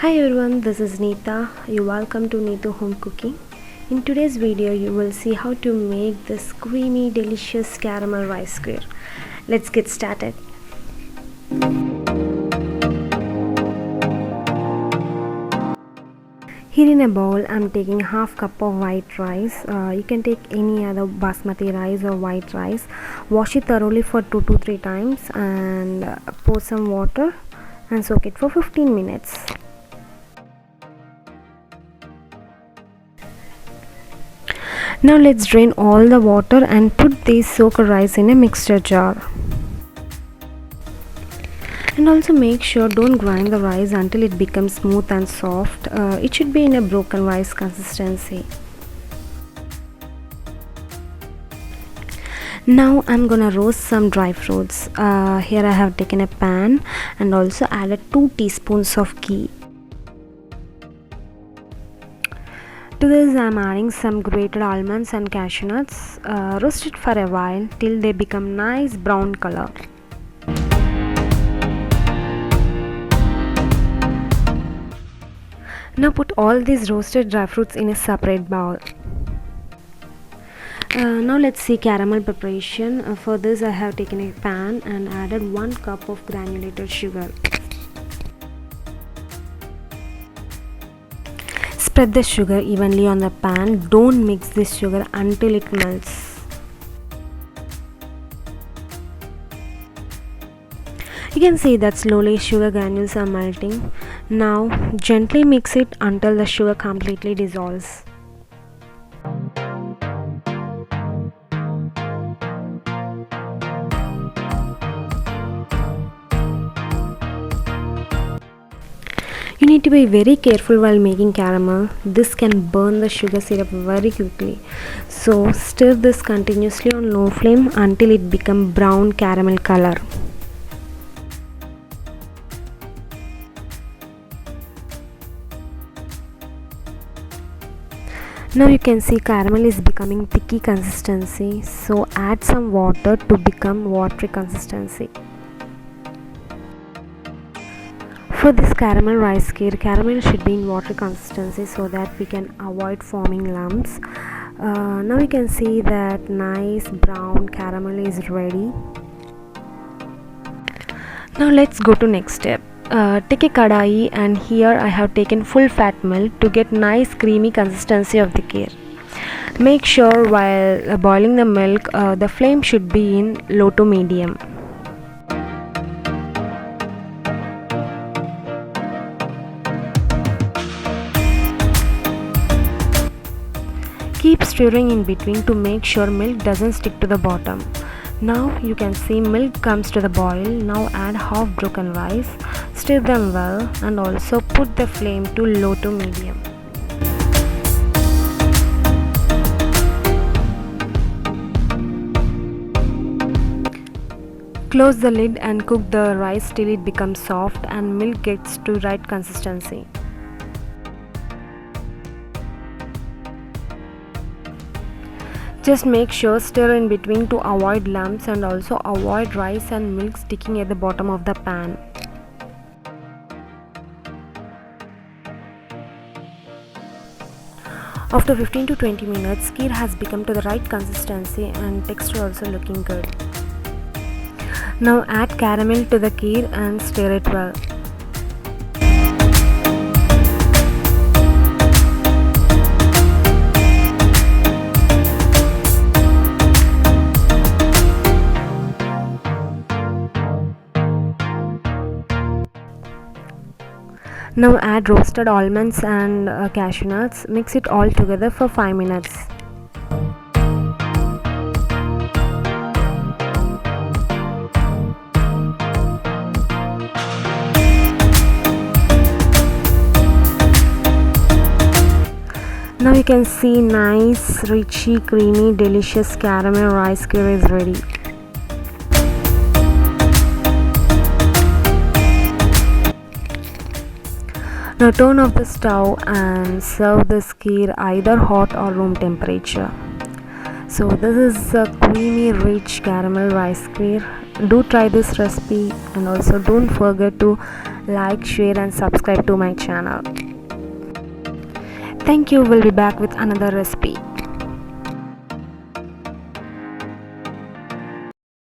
Hi everyone, this is Neetha. You welcome to Neethu Home Cooking. In today's video, you will see how to make this creamy, delicious caramel rice kheer. Let's get started. Here in a bowl, I'm taking half cup of white rice. You can take any other basmati rice or white rice. Wash it thoroughly for 2 to 3 times and pour some water and soak it for 15 minutes. Now let's drain all the water and put this soaked rice in a mixer jar. And also make sure don't grind the rice until it becomes smooth and soft. It should be in a broken rice consistency. Now I'm gonna roast some dry fruits. Here I have taken a pan and also added 2 teaspoons of ghee. To this I am adding some grated almonds and cashew nuts. Roast it for a while till they become nice brown color. Now put all these roasted dry fruits in a separate bowl. Now let's see caramel preparation. For this I have taken a pan and added 1 cup of granulated sugar. Spread the sugar evenly on the pan. Don't mix this sugar until it melts. You can see that slowly sugar granules are melting. Now gently mix it until the sugar completely dissolves. You need to be very careful while making caramel. This can burn the sugar syrup very quickly. So stir this continuously on low flame until it becomes brown caramel color. Now you can see caramel is becoming thicky consistency. So add some water to become watery consistency. For this caramel rice kheer, caramel should be in watery consistency so that we can avoid forming lumps. Now you can see that nice brown caramel is ready. Now let's go to next step. Take a kadai and here I have taken full fat milk to get nice creamy consistency of the kheer. Make sure while boiling the milk, the flame should be in low to medium. Keep stirring in between to make sure milk doesn't stick to the bottom. Now you can see milk comes to the boil. Now add half broken rice, stir them well and also put the flame to low to medium. Close the lid and cook the rice till it becomes soft and milk gets to right consistency. Just make sure stir in between to avoid lumps and also avoid rice and milk sticking at the bottom of the pan. After 15 to 20 minutes, kheer has become to the right consistency and texture also looking good. Now add caramel to the kheer and stir it well. Now add roasted almonds and cashew nuts. Mix it all together for 5 minutes. Now you can see nice, richy, creamy, delicious caramel rice kheer is ready. Now turn off the stove and serve this kheer either hot or room temperature. So this is a creamy rich caramel rice kheer. Do try this recipe, and also don't forget to like, share and subscribe to my channel. Thank you. We'll be back with another recipe.